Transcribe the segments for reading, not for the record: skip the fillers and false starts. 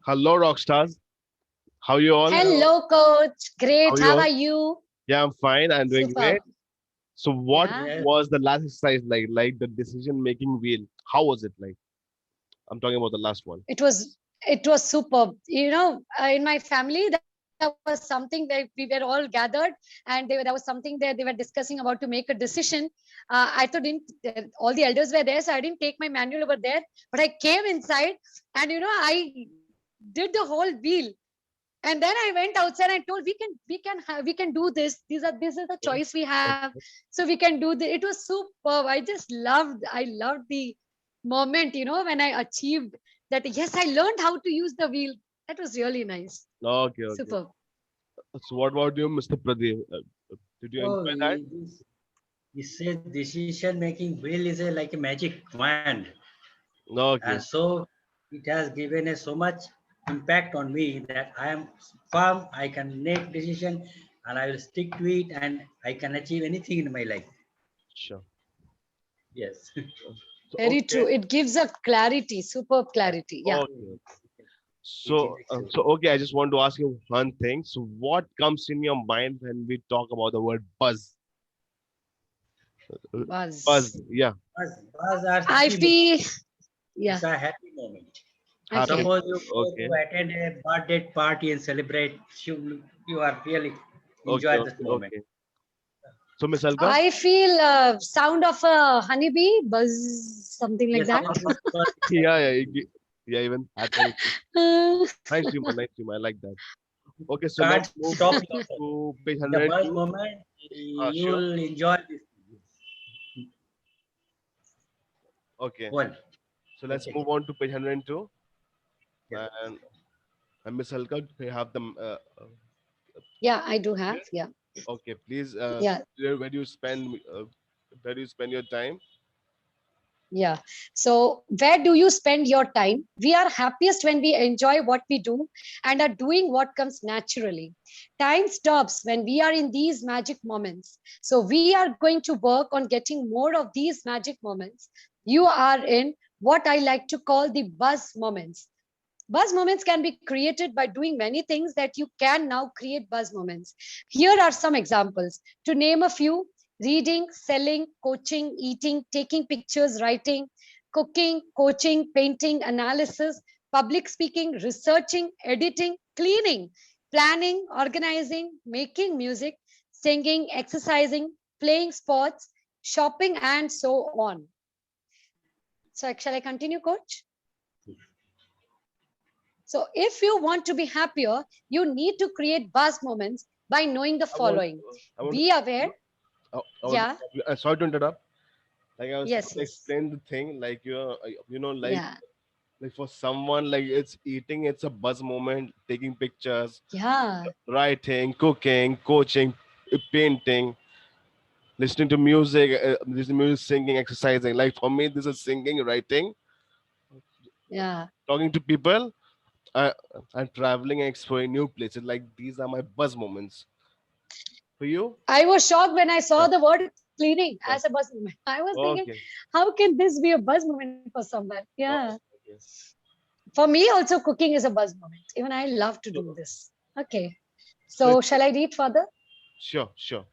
Hello, rockstars. How you all? Hello. Hello, coach. How Great. you How all? are you? Yeah, I'm fine. I'm doing great. Superb. So, what Yeah. Yes, was the last exercise like? Like the decision-making wheel. How was it like? I'm talking about the last one. It was superb. In my family, there was something that we were all gathered, and there was something that they were discussing about to make a decision. I thought didn't all the elders were there, so I didn't take my manual over there. But I came inside, and I did the whole wheel. And then I went outside and told we can do this. This is the Okay. choice we have. Okay. So we can do this. It was superb. I loved the moment, when I achieved that. Yes, I learned how to use the wheel. That was really nice. Okay. Okay. Superb. So, what about you, Mr. Pradeep? Did you oh, enjoy that? he said decision making wheel is like a magic wand, and Okay. so it has given us so much impact on me that I am firm. I can make decision, and I will stick to it, and I can achieve anything in my life. Sure. Yes. So, Very okay. true. It gives a clarity, superb Yeah. clarity. Yeah. Okay. It is So, excellent. okay. I just want to ask you one thing. So, what comes in your mind when we talk about the word buzz? Uh, Buzz. Buzz. Yeah. Buzz are I happy moment. feel, It's yeah. a happy moment. Happy. Okay. Suppose you go Okay. to attend a birthday party and celebrate, you are really Okay. enjoy this Okay. moment. Okay. So, Miss Alka? I feel sound of a honeybee, buzz, something like Yes, that. sound of bird is Yeah, yeah, happy. yeah. Even that one. Uh, Nice humor, nice humor. I like that. Okay, so Can't let's move stop yourself. to page In the buzz 102. moment, Sure. you'll enjoy this Okay, one. so let's Okay. move on to page 102. Yes. And, and Miss Halka, you have them. yeah, I do have. Here? Yeah. Okay, please. Yeah. Where do you spend? Where do you spend your time? Yeah. So, where do you spend your time? We are happiest when we enjoy what we do and are doing what comes naturally. Time stops when we are in these magic moments. So, we are going to work on getting more of these magic moments. You are in what I like to call the buzz moments. Buzz moments can be created by doing many things that you can now create buzz moments. Here are some examples. To name a few: reading, selling, coaching, eating, taking pictures, writing, cooking, coaching, painting, analysis, public speaking, researching, editing, cleaning, planning, organizing, making music, singing, exercising, playing sports, shopping, and so on. So, shall I continue, coach? So, if you want to be happier, you need to create buzz moments by knowing the I want. following. I want to Be stop aware. you. I want to Yeah. stop you. Sorry to interrupt. Like I was trying Yes. to Yes. explain the thing. Like Yeah. like for someone like it's eating, it's a buzz moment. Taking pictures, Yeah. writing, cooking, coaching, painting, listening to music, singing, exercising. Like for me, this is singing, writing, Yeah. talking to people, uh, and traveling and exploring new places. Like these are my buzz moments. For you? I was shocked when I saw Yeah. the word cleaning as Yeah. a buzz moment. I was thinking, Okay. how can this be a buzz moment for someone? Yeah. Okay. Okay. For me, also, cooking is a buzz moment. Even I love to So, do this. Okay. so So, shall I read further? sure, sure.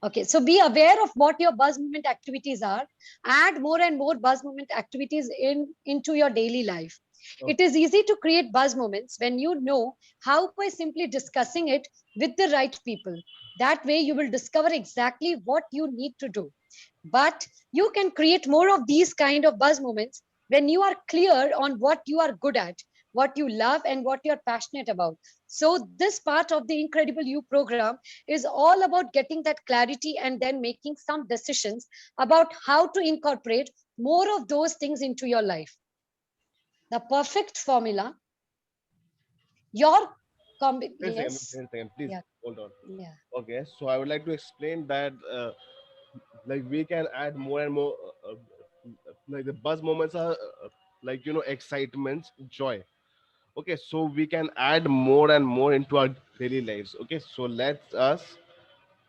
Okay, so be aware of what your buzz movement activities are. Add more and more buzz movement activities into your daily life. It Okay. is easy to create buzz moments when you know how by simply discussing it with the right people. That way, you will discover exactly what you need to do. But you can create more of these kind of buzz moments when you are clear on what you are good at, what you love, and what you're passionate about. So, this part of the Incredible You program is all about getting that clarity and then making some decisions about how to incorporate more of those things into your life. The perfect formula, your Wait a second. yes, Wait a second. Please yeah, hold on. yeah, Okay. So I would like to explain that like we can add more and more like the buzz moments are like excitement, joy. Okay, so we can add more and more into our daily lives. Okay, so let us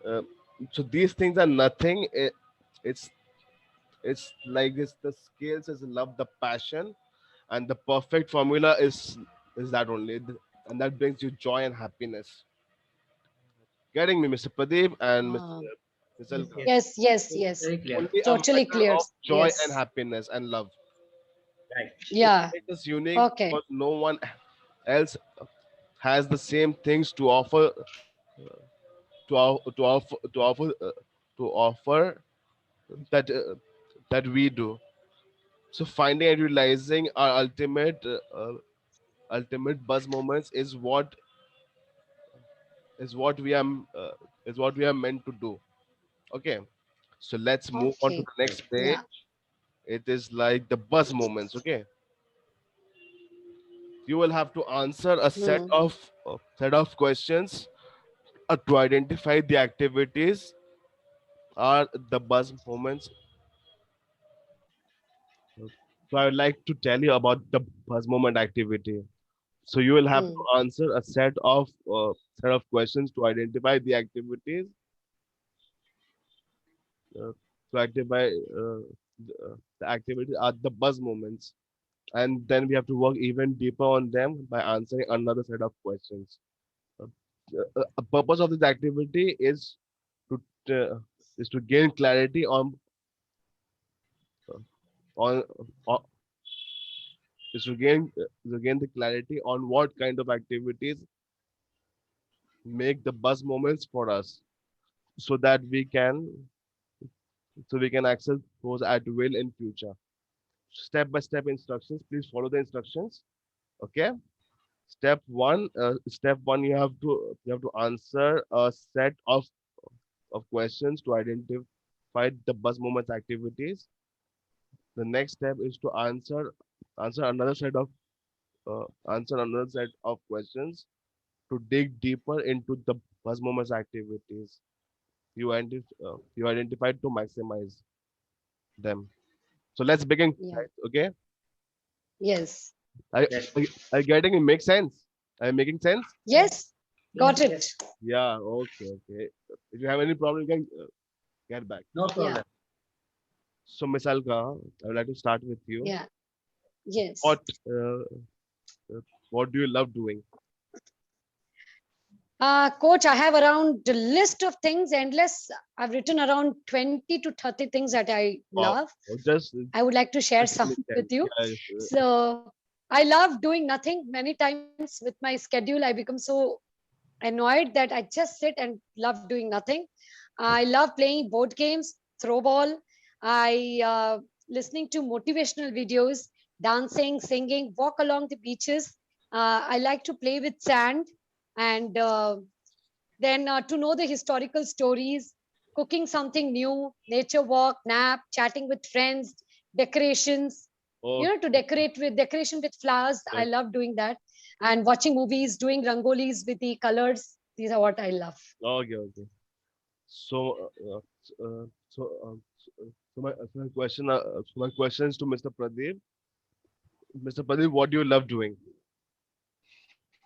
uh, so these things are nothing. It's like this: the skills is love, the passion, and the perfect formula is that only, and that brings you joy and happiness. Getting me, Mr. Pradeep and Ah, Mr. Yes, Alka? yes. yes, yes, It's yes. very clear. Only a Totally matter clear. of joy and Yes. happiness and love. Right. It Yeah. makes us unique Okay. because no one else has the same things to offer, to offer that that we do. So finding and realizing our ultimate buzz moments is what we are uh, is what we are meant to do. Okay, so let's move on to Okay. the next Right. page. Yeah. It is like the buzz moments. Okay, you will have to answer a Hmm. set of questions to identify the activities are the buzz moments. So I would like to tell you about the buzz moment activity. So you will have Hmm. to answer a set of questions to identify the activities, uh, to activate the activities are the buzz moments, and then we have to work even deeper on them by answering another set of questions. Uh, a purpose of this activity to uh, is to gain clarity uh, on uh, to gain the clarity on what kind of activities make the buzz moments for us, so that we can access those at will in future. Step by step instructions, please follow the instructions. Okay, step one, you have to answer a set of questions to identify the buzz moments activities. The next step is to answer another set of answer another set of questions to dig deeper into the buzz moments activities you identified to maximize them. So let's begin, Yeah. guys. Okay, Yes. are, Yes. are you getting it? Make sense? Are you making sense? Yes. Yes. Got it. Yes. Yeah. Okay. Okay. If you have any problem, you can get back. No Yeah. problem. So, Miss Alka, I would like to start with you. Yeah. Yes. What uh, uh, what do you love doing? Coach, I have around a list of things, endless. I've written around 20 to 30 things that I Wow. love. I would like to share Just some give me with 10. you. Yeah. So I love doing nothing. Many times with my schedule, I become so annoyed that I just sit and love doing nothing. I love playing board games, throw ball. I listening to motivational videos, dancing, singing, walk along the beaches. I like to play with sand and then to know the historical stories, cooking something new, nature walk, nap, chatting with friends, decorations. You know, to Okay. decorate with decoration with flowers. I Okay. love doing that, and watching movies, doing rangolis with the colors. These are what I love. Okay. Okay. So, so my questions to Mr. Pradeep. Mr. Pradeep, what do you love doing?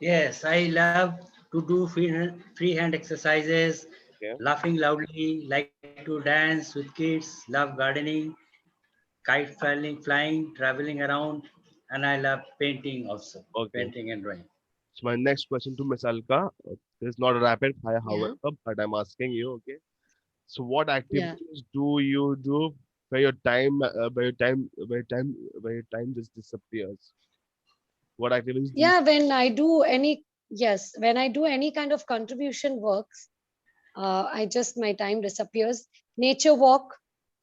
Yes, I love to do free hand exercises, Okay. laughing loudly, like to dance with kids, love gardening, kite flying, traveling around, and I love painting also, Okay. painting and drawing. So my next question to Miss Alka. This is not a rapid fire, Yeah, however, but I'm asking you. Okay. So what yeah, activities do you do where your time just disappears? What activities do you? yeah. When I do any yes, when I do any kind of contribution works, I just my time disappears. Nature walk,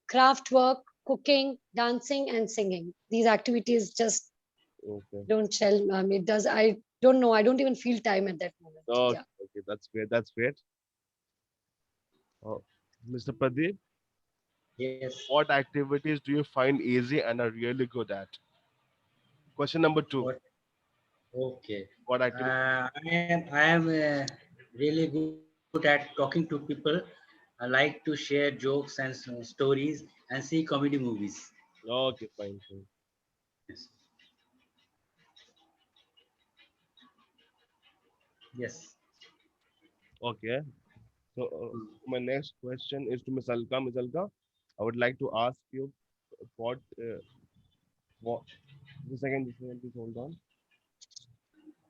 craft work, cooking, dancing, and singing. These activities just Okay. don't tell. It does. I don't know. I don't even feel time at that moment. Okay. Yeah. Okay. That's great. That's great. Mr. Pradeep, Yes. what activities do you find easy and are really good at? Question number two. What? Okay. What activity? I am really good at talking to people. I like to share jokes and stories and see comedy movies. Okay. Fine. Fine. Yes. Yes. Okay. So my next question is to Miss Alka. Miss Alka, I would like to ask you what what just a second, please hold on.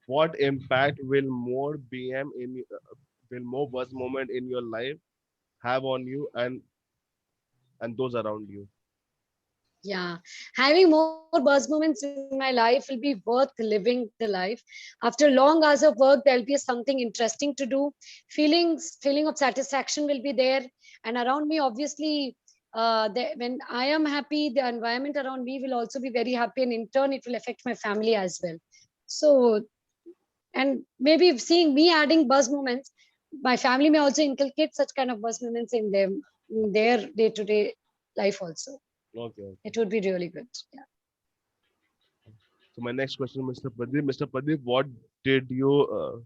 What impact will more BM will more buzz moment in your life have on you and those around you? Yeah, having more buzz moments in my life will be worth living the life. After long hours of work, there'll be something interesting to do. Feeling of satisfaction will be there, and around me, obviously, when I am happy, the environment around me will also be very happy, and in turn, it will affect my family as well. So, and maybe seeing me adding buzz moments, my family may also inculcate such kind of buzz moments in them in their day-to-day life also. Okay, okay. It would be really good. Yeah. So my next question, Mr. Pradeep. Mr. Pradeep, did you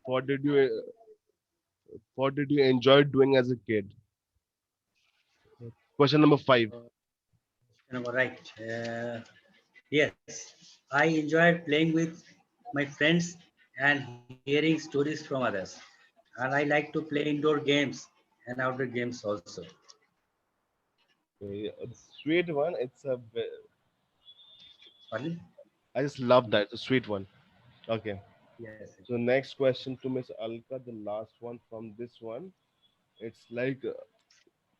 what did you what did you enjoy doing as a kid? Question number five. Right. Yes, I enjoyed playing with my friends and hearing stories from others. And I like to play indoor games and outdoor games also. Okay, a sweet one. Pardon? I just love that. It's a sweet one. Okay. Yes. So next question to Miss Alka, the last one from this one. It's like uh,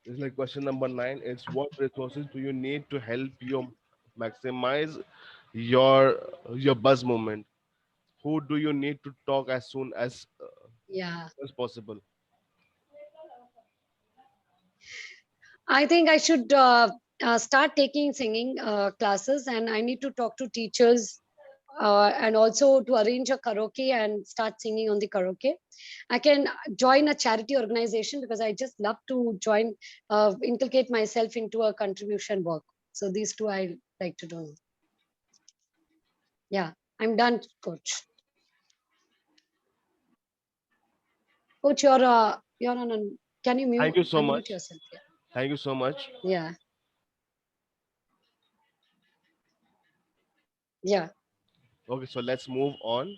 it's like question number nine. It's what resources do you need to help you maximize your your buzz moment? Who do you need to talk as soon Yeah. as possible? I think I should start taking singing classes, and I need to talk to teachers and also to arrange a karaoke and start singing on the karaoke. I can join a charity organization because I just love to join, inculcate myself into a contribution work. So these two I like to do. Yeah, I'm done, coach. Coach, you're on. Can you Thank mute you so unmute much. yourself? Yeah. Thank you so much. Yeah. Yeah. Okay, so let's move on.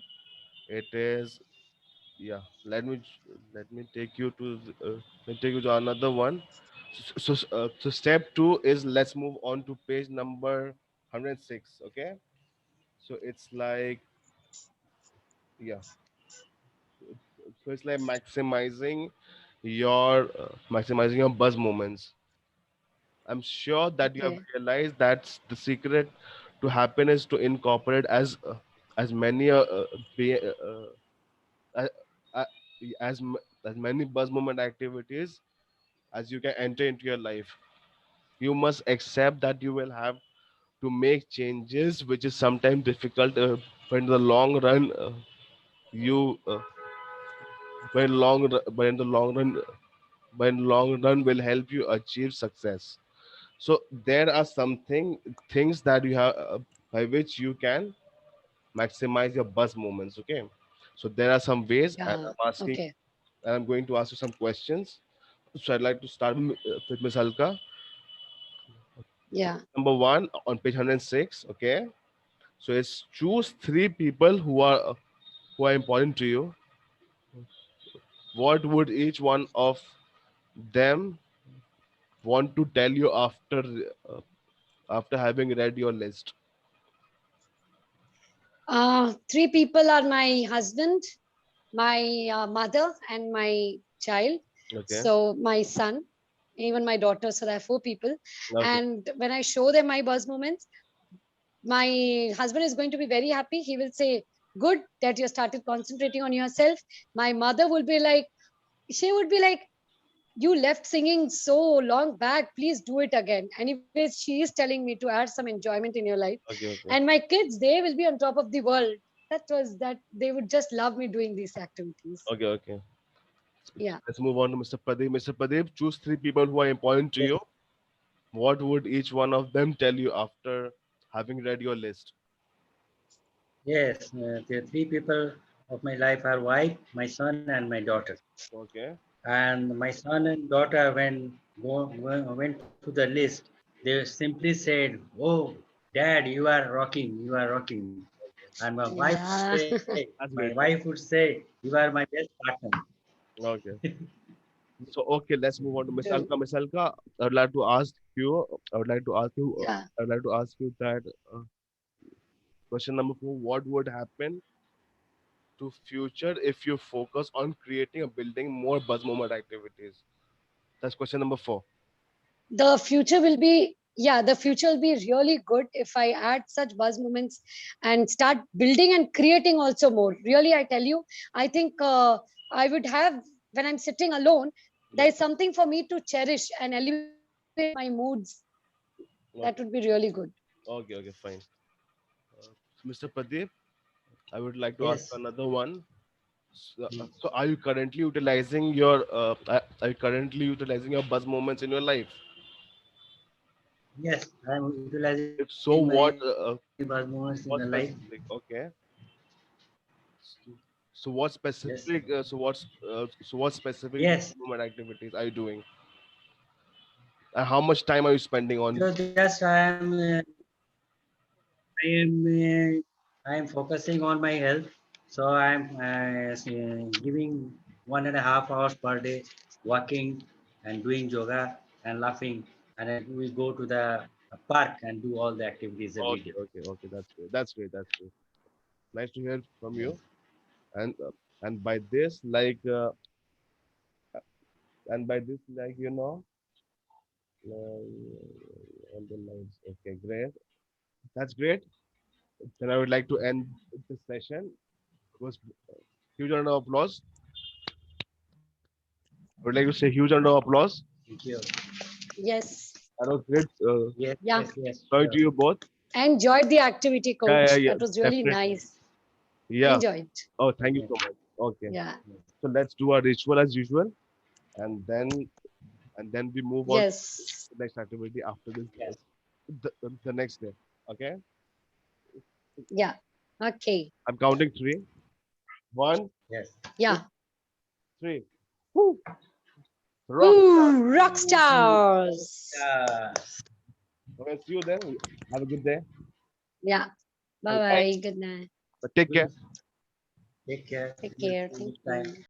It is yeah. Let me take you to another one. So step two is let's move on to page number 106. Okay, so it's like yeah, so it's like maximizing your buzz moments. I'm sure that you have Okay. realized that's the secret to happiness to incorporate as many be, uh, uh, as m- as many buzz moment activities as you can enter into your life. You must accept that you will have to make changes, which is sometimes difficult, but in the long run, you but in the long run, but in the long run will help you achieve success. So there are things that you have by which you can maximize your buzz moments. Okay, so there are some ways, and Yeah. Okay. I'm going to ask you some questions. So I'd like to start with Ms. Alka. Yeah. Number one on page 106. Okay, so it's choose three people who are important to you. What would each one of them want to tell you uh, after having read your list? Three people are my husband, my mother, and my child. Okay. So my son, even my daughter. So there are four people. Okay. And when I show them my buzz moments, my husband is going to be very happy. He will say, "Good that you started concentrating on yourself." My mother will be like, she would be like, "You left singing so long back. Please do it again." Anyways, she is telling me to add some enjoyment in your life. Okay. Okay. And my kids, they will be on top of the world. That they would just love me doing these activities. Okay. Okay. Yeah. Let's move on to Mr. Pradeep. Mr. Pradeep, choose three people who are important to Yes. you. What would each one of them tell you after having read your list? Yes, the three people of my life are wife, my son, and my daughter. Okay. And my son and daughter, went through the list, they simply said, "Oh, Dad, you are rocking, you are rocking." And my wife would Yeah. say, That's my great. wife would say, "You are my best partner." Okay. So okay, let's move on to Miss True. Alka. Miss Alka, I'd like to ask. you. I would like to ask you. Yeah. I would like to ask you that question number four. What would happen to future if you focus on creating or building more buzz moment activities? That's question number four. The future will be, yeah, the future will be really good if I add such buzz moments and start building and creating also more. Really, I tell you, I think I would have, when I'm sitting alone, Yeah. there's something for me to cherish and elevate my moods. That would be really good. Okay, okay, fine. Mr. Pradeep, I would like to ask Yes. another one. So, Mm. so are you currently utilizing your are you currently utilizing your buzz moments in your life? Yes, I'm utilizing If my so, buzz moments in the life. what specific? Okay. So what Yes. specific? So what specific Yes. buzz moment activities are you doing? And how much time are you spending on? So just I am focusing on my health. So I'm giving 1.5 hours per day walking and doing yoga and laughing. And then we go to the park and do all the activities every Okay, day. okay, okay. That's great. That's great. That's great. Nice to hear from Yes. you. And by this, and by this, on the lines. Okay, great. That's great. Then I would like to end this session. It was huge round of applause. I would like to say huge round of applause. Thank you. Yes. That was great. Yes, Yeah. yes, yes, Talking to sure. you both. I enjoyed the activity, Yeah, yeah, coach. yeah. That was really Definitely. nice. Yeah. Enjoyed. Oh, thank you Okay. so much. Okay. Yeah. So let's do our ritual as usual, and then we move on to Yes. the next activity after this, Yes, the next day. Okay. Yeah. Okay. I'm counting three. One, yes. two, Yeah. three. Woo! Rock. Woo, rock stars. Okay, see you then. Have a good day. Yeah. Bye Bye. bye. Good night. Take care. Take care. Take See you care. Thank next time. you.